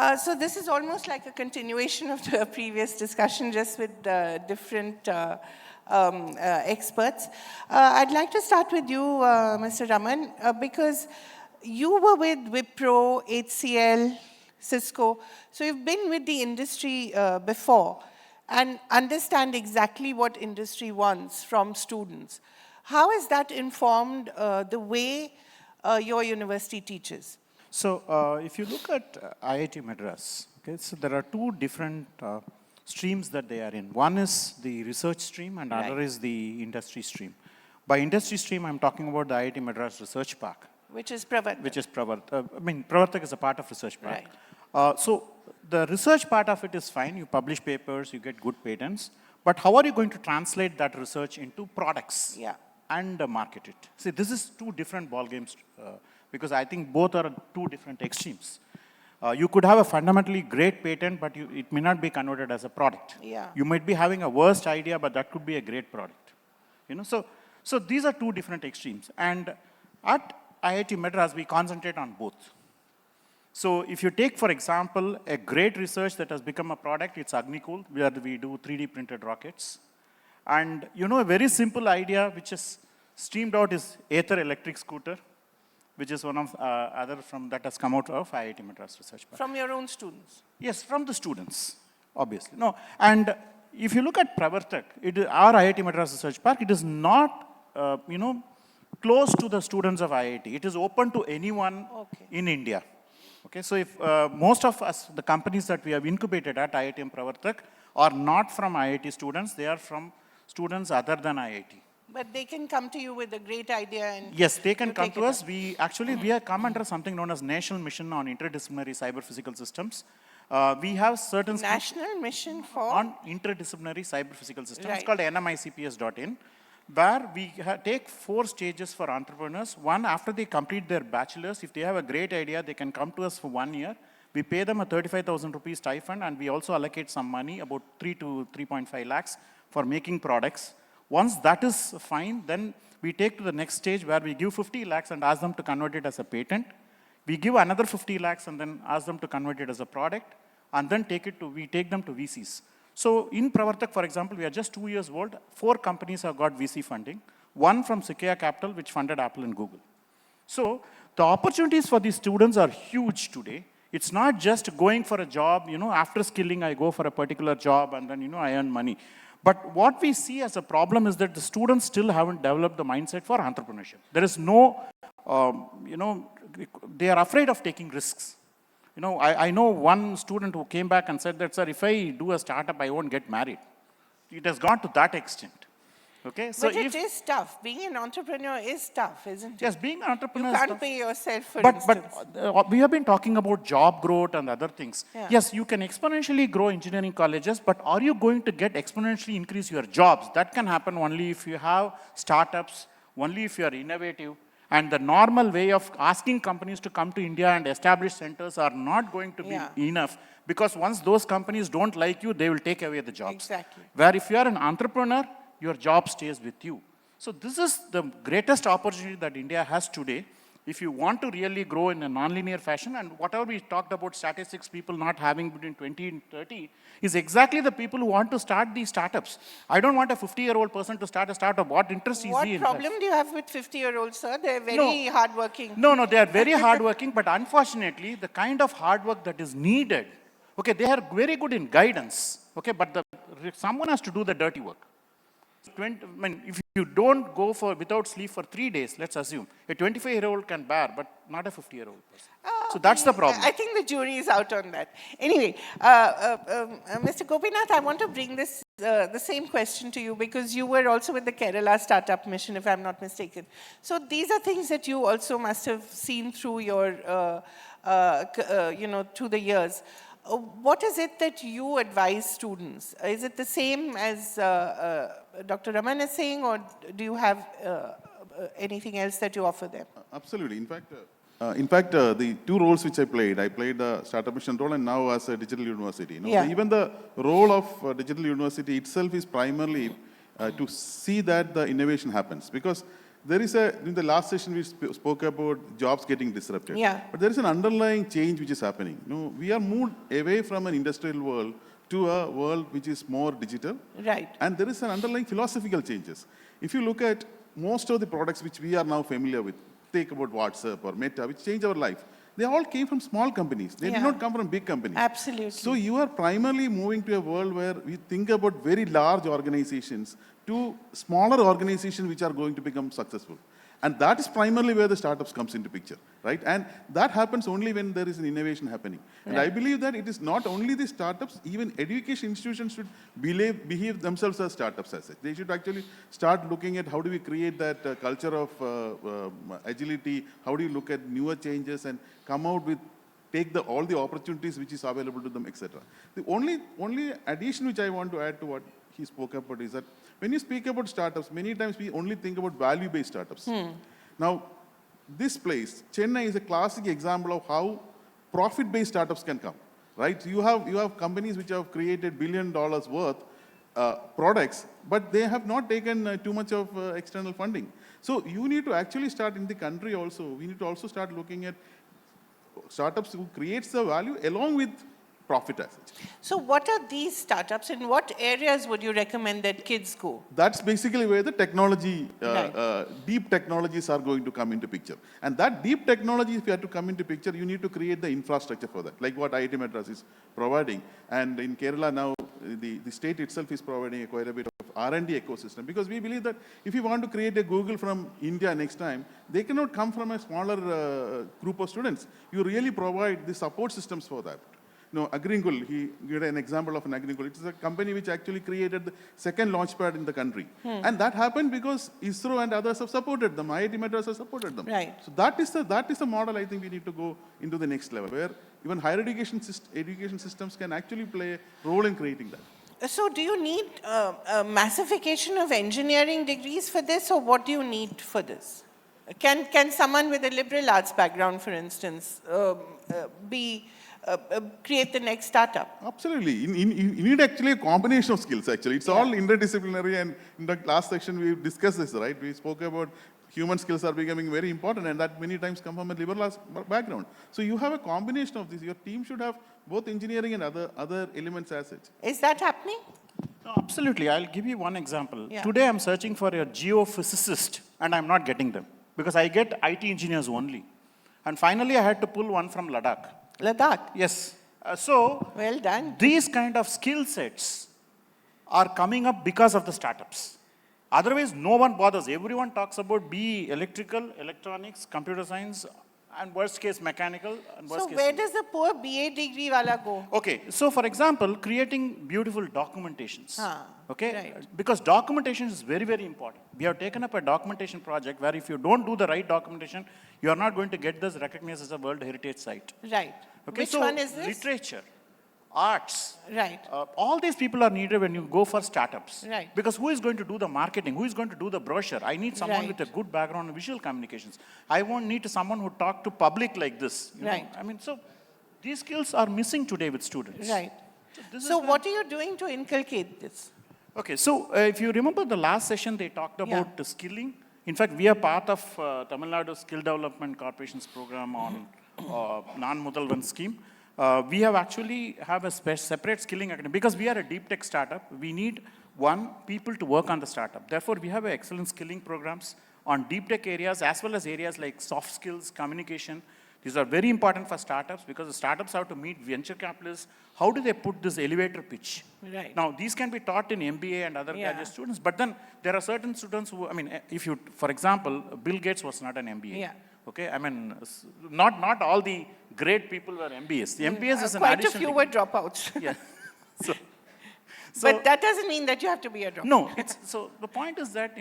So this is almost like a continuation of the previous discussion, just with different experts. I'd like to start with you, Mr. Raman, because you were with Wipro, HCL, Cisco, so you've been with the industry before and understand exactly what industry wants from students. How has that informed the way your university teaches? So if you look at IIT Madras, okay, so there are two different streams that they are in. One is the research stream and another is the industry stream. By industry stream, I'm talking about the IIT Madras Research Park. Which is Pravartak. Which is Pravartak. Pravartak is a part of Research Park. Right. So the research part of it is fine. You publish papers, you get good patents. But how are you going to translate that research into products and market it? See, this is two different ball games because I think both are two different extremes. You could have a fundamentally great patent, but it may not be converted as a product. Yeah. You might be having a worst idea, but that could be a great product. You know, so these are two different extremes. And at IIT Madras, we concentrate on both. So if you take, for example, a great research that has become a product, it's Agnikul, where we do 3D printed rockets. And you know, a very simple idea which is streamed out is Aether electric scooter, which is one of other that has come out of IIT Madras Research Park. From your own students? Yes, from the students, obviously. No, and if you look at Pravartak, our IIT Madras Research Park, it is not, close to the students of IIT. It is open to anyone in India. Okay, so if most of us, the companies that we have incubated at IITM Pravartak are not from IIT students, they are from students other than IIT. But they can come to you with a great idea and yes, they can come to us. We have come under something known as National Mission on Interdisciplinary Cyber-Physical Systems. We have certain National Mission for? On Interdisciplinary Cyber-Physical Systems. It's called nmicps.in, where we take 4 stages for entrepreneurs. One, after they complete their bachelor's, if they have a great idea, they can come to us for 1 year. We pay them a 35,000 rupees stipend, and we also allocate some money, about 3 to 3.5 lakhs, for making products. Once that is fine, then we take to the next stage where we give 50 lakhs and ask them to convert it as a patent. We give another 50 lakhs and then ask them to convert it as a product, and then we take them to VCs. So in Pravartak, for example, we are just 2 years old. 4 companies have got VC funding. One from Sequoia Capital, which funded Apple and Google. So the opportunities for these students are huge today. It's not just going for a job, after skilling, I go for a particular job and then, I earn money. But what we see as a problem is that the students still haven't developed the mindset for entrepreneurship. There is no, they are afraid of taking risks. I know one student who came back and said that, sir, if I do a startup, I won't get married. It has gone to that extent. Okay, so but it is tough. Being an entrepreneur is tough, isn't it? Yes, being an entrepreneur is tough. You can't pay yourself, for instance. But we have been talking about job growth and other things. Yeah. Yes, you can exponentially grow engineering colleges, but are you going to get exponentially increase your jobs? That can happen only if you have startups, only if you are innovative. And the normal way of asking companies to come to India and establish centers are not going to be enough, because once those companies don't like you, they will take away the jobs. Exactly. Where if you are an entrepreneur, your job stays with you. So this is the greatest opportunity that India has today. If you want to really grow in a non-linear fashion, and whatever we talked about statistics, people not having between 20 and 30, is exactly the people who want to start these startups. I don't want a 50-year-old person to start a startup. What interest is he in? What problem do you have with 50-year-olds, sir? They're very hardworking. No, they are very hardworking, but unfortunately, the kind of hard work that is needed, okay, they are very good in guidance, okay, but someone has to do the dirty work. If you don't go without sleep for 3 days, let's assume, a 25-year-old can bear, but not a 50-year-old person. So that's the problem. I think the jury is out on that. Anyway, Mr. Gopinath, I want to bring the same question to you, because you were also with the Kerala Startup Mission, if I'm not mistaken. So these are things that you also must have seen through your, through the years. What is it that you advise students? Is it the same as Dr. Raman is saying, or do you have anything else that you offer them? Absolutely. In fact, the 2 roles which I played the Startup Mission role and now as a digital university. Even the role of digital university itself is primarily to see that the innovation happens. Because there is in the last session we spoke about jobs getting disrupted. Yeah. But there is an underlying change which is happening. We are moved away from an industrial world to a world which is more digital. Right. And there is an underlying philosophical changes. If you look at most of the products which we are now familiar with, take about WhatsApp or Meta, which change our life, they all came from small companies. They did not come from big companies. Absolutely. So you are primarily moving to a world where we think about very large organizations to smaller organizations which are going to become successful. And that is primarily where the startups comes into picture, right? And that happens only when there is an innovation happening. And I believe that it is not only the startups, even education institutions should behave themselves as startups as such. They should actually start looking at how do we create that culture of agility, how do you look at newer changes and come out with, take all the opportunities which is available to them, etc. The only addition which I want to add to what he spoke about is that when you speak about startups, many times we only think about value-based startups. Now, this place, Chennai, is a classic example of how profit-based startups can come, right? You have companies which have created $1 billion worth products, but they have not taken too much of external funding. So you need to actually start in the country also. We need to also start looking at startups who creates the value along with profit as such. So what are these startups? In what areas would you recommend that kids go? That's basically where the technology, deep technologies are going to come into picture. And that deep technology, if you have to come into picture, you need to create the infrastructure for that, like what IIT Madras is providing. And in Kerala now, the state itself is providing quite a bit of R&D ecosystem, because we believe that if you want to create a Google from India next time, they cannot come from a smaller group of students. You really provide the support systems for that. Agrinkul, he gave an example of an Agrinkul. It is a company which actually created the second launchpad in the country. And that happened because ISRO and others have supported them. IIT Madras has supported them. Right. So that is the model I think we need to go into the next level, where even higher education systems can actually play a role in creating that. So do you need a massification of engineering degrees for this, or what do you need for this? Can someone with a liberal arts background, for instance, create the next startup? Absolutely. You need actually a combination of skills, actually. It's all interdisciplinary, and in the last section we discussed this, right? We spoke about human skills are becoming very important, and that many times come from a liberal arts background. So you have a combination of this. Your team should have both engineering and other elements as such. Is that happening? No, absolutely. I'll give you one example. Today I'm searching for a geophysicist, and I'm not getting them, because I get IT engineers only. And finally I had to pull one from Ladakh. Ladakh? Yes. Well done. These kind of skill sets are coming up because of the startups. Otherwise, no one bothers. Everyone talks about electrical, electronics, computer science, and worst case mechanical. And worst case where does the poor BA degree wala go? Okay, so for example, creating beautiful documentations. Okay, right. Because documentation is very, very important. We have taken up a documentation project where if you don't do the right documentation, you are not going to get this recognized as a World Heritage Site. Right. Okay, Which one is this? Literature, arts. Right. All these people are needed when you go for startups. Right. Because who is going to do the marketing? Who is going to do the brochure? I need someone with a good background in visual communications. I won't need someone who talk to public like this. You know? I mean, so these skills are missing today with students. Right. So what are you doing to inculcate this? Okay, so if you remember the last session, they talked about skilling. In fact, we are part of Tamil Nadu Skill Development Corporation's program on non-Mudalvan scheme. We have actually have a separate skilling academy, because we are a deep tech startup. We need people to work on the startup. Therefore, we have excellent skilling programs on deep tech areas, as well as areas like soft skills, communication. These are very important for startups, because the startups have to meet venture capitalists. How do they put this elevator pitch? Right. Now, these can be taught in MBA and other graduate students, but then there are certain students who, I mean, if you, for example, Bill Gates was not an MBA. Yeah. Okay, I mean, not all the great people were MBAs. The MBAs is an quite addition. A few were dropouts. Yeah. So, but that doesn't mean that you have to be a dropout. No, so the point is that,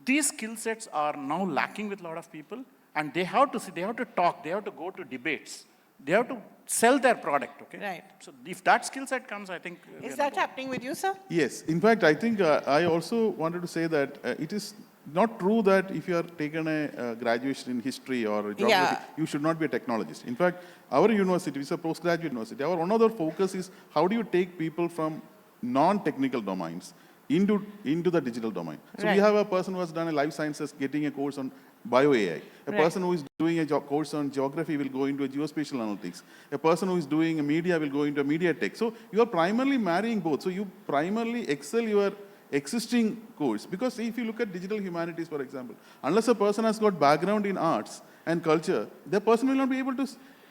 these skill sets are now lacking with a lot of people, and they have to talk, they have to go to debates, they have to sell their product, okay? Right. So if that skill set comes, I think... Is that happening with you, sir? Yes. In fact, I think I also wanted to say that it is not true that if you are taken a graduation in history or geography, you should not be a technologist. In fact, our university is a postgraduate university. Our one other focus is how do you take people from non-technical domains into the digital domain. So we Right. have a person who has done a life sciences getting a course on bio AI. A Right. person who is doing a course on geography will go into a geospatial analytics. A person who is doing a media will go into a media tech. So you are primarily marrying both. So you primarily excel your existing course. Because if you look at digital humanities, for example, unless a person has got background in arts and culture, the person will not be able to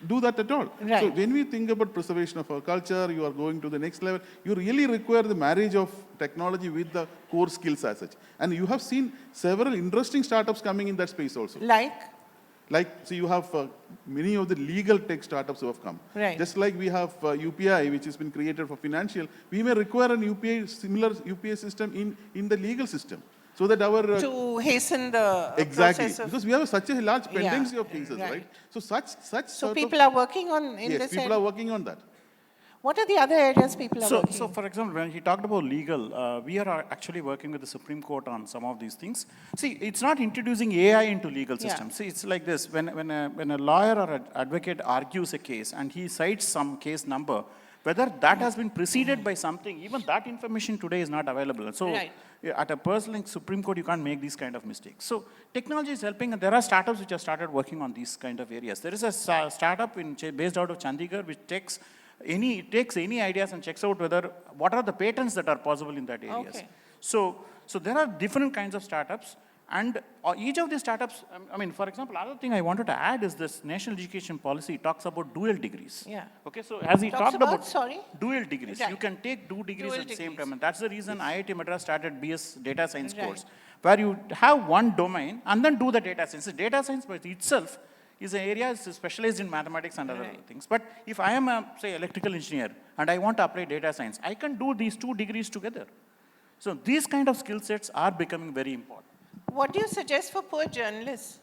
do that at all. Right. So when we think about preservation of our culture, you are going to the next level, you really require the marriage of technology with the core skills as such. And you have seen several interesting startups coming in that space also. Like, so you have many of the legal tech startups who have come. Right. Just like we have UPI, which has been created for financial, we may require an UPI, similar UPI system in the legal system. So that our... to hasten the exactly, process of... because we have such a large pendency Yeah, of cases, right. right? So such So sort people of, are working on in yes, this people area? are working on that. What are the other areas people are working? So for example, when he talked about legal, we are actually working with the Supreme Court on some of these things. See, it's not introducing AI into legal systems. See, it's like this, when a lawyer or an advocate argues a case and he cites some case number, whether that has been preceded by something, even that information today is not available. So Right. at a person like Supreme Court, you can't make these kind of mistakes. So technology is helping, and there are startups which have started working on these kind of areas. There is a startup based out of Chandigarh which takes any ideas and checks out what are the patents that are possible in that areas. Okay. So there are different kinds of startups, and each of these startups, I mean, for example, another thing I wanted to add is this national education policy talks about dual degrees. Yeah. Okay, so as he Talks talked about, about sorry? dual degrees, Right. you can take 2 degrees Dual at the same degrees. time, and that's the reason IIT Madras started BS Data Science Right. course, where you have one domain and then do the data science. The data science by itself is an area specialized in mathematics and other Right. things. But if I am a, say, electrical engineer and I want to apply data science, I can do these 2 degrees together. So these kind of skill sets are becoming very important. What do you suggest for poor journalists?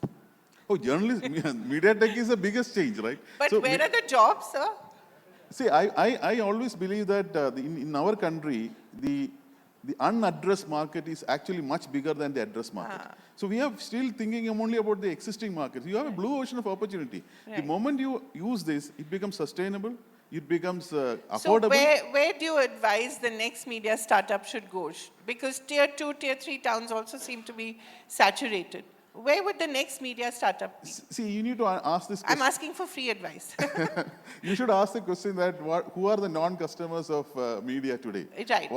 Oh, journalism, media tech is the biggest change, right? But So where are the jobs, sir? see, I always believe that in our country, the unaddressed market is actually much bigger than the addressed market. So we are still thinking only about the existing markets. You have a blue ocean of opportunity. The Right. moment you use this, it becomes sustainable, it becomes So affordable. where do you advise the next media startup should go? Because tier 2, tier 3 towns also seem to be saturated. Where would the next media startup be? See, you need to ask this I'm question. asking for free advice. You should ask the question that who are the non-customers of media today? Right.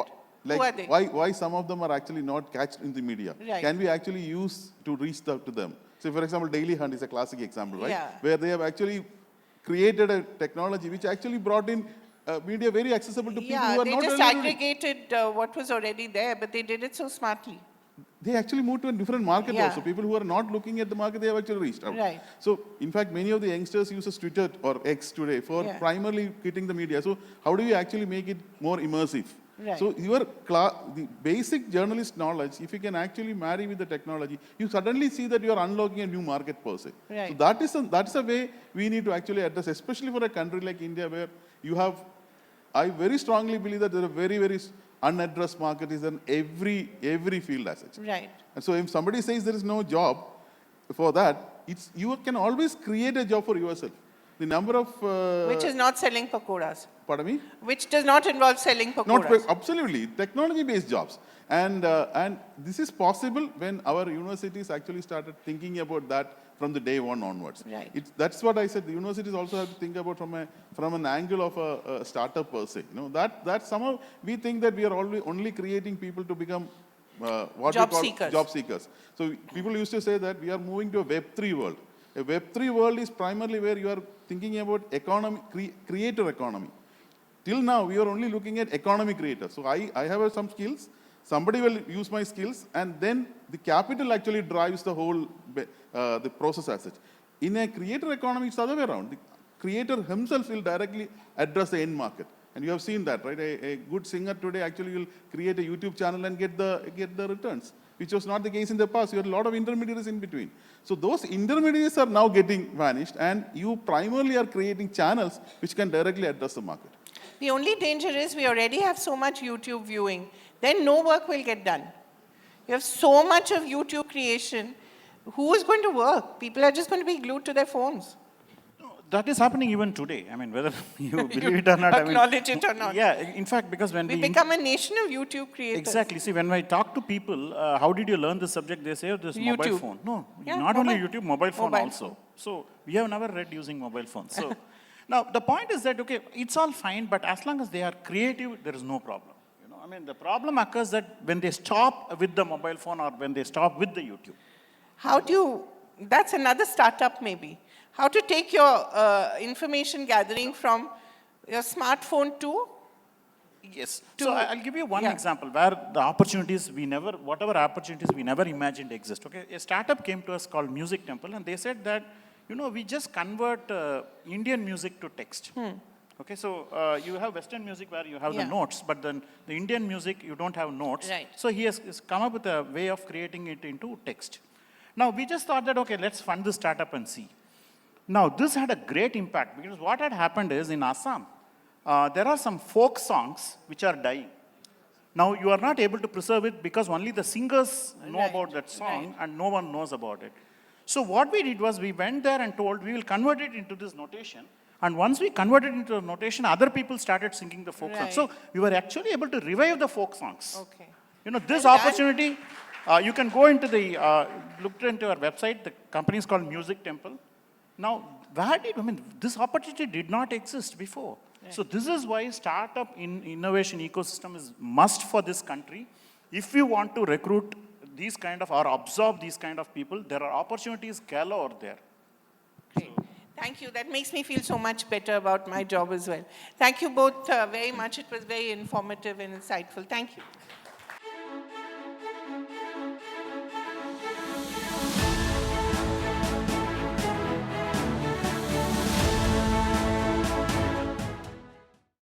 Like Who are they? why some of them are actually not catched in the media? Right. Can we actually use to reach out to them? So for example, Daily Hunt is a classic example, right? Yeah. Where they have actually created a technology which actually brought in media very accessible to people who Yeah, are they not just able to read. aggregated what was already there, but they did it so smartly. They actually moved to a different market Yeah. also. People who are not looking at the market, they have actually reached out. Right. So, in fact, many of the youngsters use Twitter or X today for Yeah. primarily getting the media. So, how do you actually make it more immersive? Right. So, the basic journalist knowledge, if you can actually marry with the technology, you suddenly see that you are unlocking a new market per se. Right. So, that's a way we need to actually address, especially for a country like India where you have, I very strongly believe that there are very, very unaddressed market is in every field as such. Right. And so if somebody says there is no job for that, you can always create a job for yourself. The number of... Which is not selling pakoras. Pardon me? Which does not involve selling Not pakoras. absolutely, technology-based jobs. And this is possible when our universities actually started thinking about that from the day one onwards. Right. That's what I said. The universities also have to think about from an angle of a startup per se. You know, that somehow we think that we are only creating people to become what Job we call seekers. job seekers. So people used to say that we are moving to a Web3 world. A Web3 world is primarily where you are thinking about economy, creator economy. Till now, we are only looking at economy creators. So I have some skills. Somebody will use my skills, and then the capital actually drives the whole the process as such. In a creator economy, it's the other way around. The creator himself will directly address the end market. And you have seen that, right? A good singer today actually will create a YouTube channel and get the returns, which was not the case in the past. You had a lot of intermediaries in between. So those intermediaries are now getting vanished, and you primarily are creating channels which can directly address the market. The only danger is we already have so much YouTube viewing, then no work will get done. You have so much of YouTube creation, who is going to work? People are just going to be glued to their phones. That is happening even today. I mean, whether you believe it or not. Acknowledge it or not. Yeah, in fact, because when We become a nation of YouTube creators. Exactly. See, when I talk to people, how did you learn this subject? They say, oh, this mobile YouTube. phone. No, Yeah, not mobile. only YouTube, mobile phone Mobile also. phone. So we have never read using mobile phones. So now the point is that, okay, it's all fine, but as long as they are creative, there is no problem. You know, I mean, the problem occurs that when they stop with the mobile phone or when they stop with the YouTube. How do you, that's another startup maybe. How to take your information gathering from your smartphone to? Yes. So I'll give you one Yeah. example where the opportunities whatever opportunities we never imagined exist. Okay, a startup came to us called Music Temple, and they said that, you know, we just convert Indian music to text. Okay, so you have Western music where you have the notes, but then the Indian music, you don't have notes. Right. So he has come up with a way of creating it into text. Now, we just thought that, okay, let's fund this startup and see. Now, this had a great impact because what had happened is in Assam, there are some folk songs which are dying. Now, you are not able to preserve it because only the singers know about that song and no one knows about it. So what we did was we went there and told we will convert it into this notation. And once we converted it into a notation, other people started singing the folk songs. So we were actually able to revive the folk songs. Okay. You know, this Well done. opportunity, you can go into look into our website. The company is called Music Temple. Now, this opportunity did not exist before. Right. So this is why startup in innovation ecosystem is must for this country. If you want to recruit these kind of, or absorb these kind of people, there are opportunities galore there. Great. Thank you. That makes me feel so much better about my job as well. Thank you both very much. It was very informative and insightful. Thank you.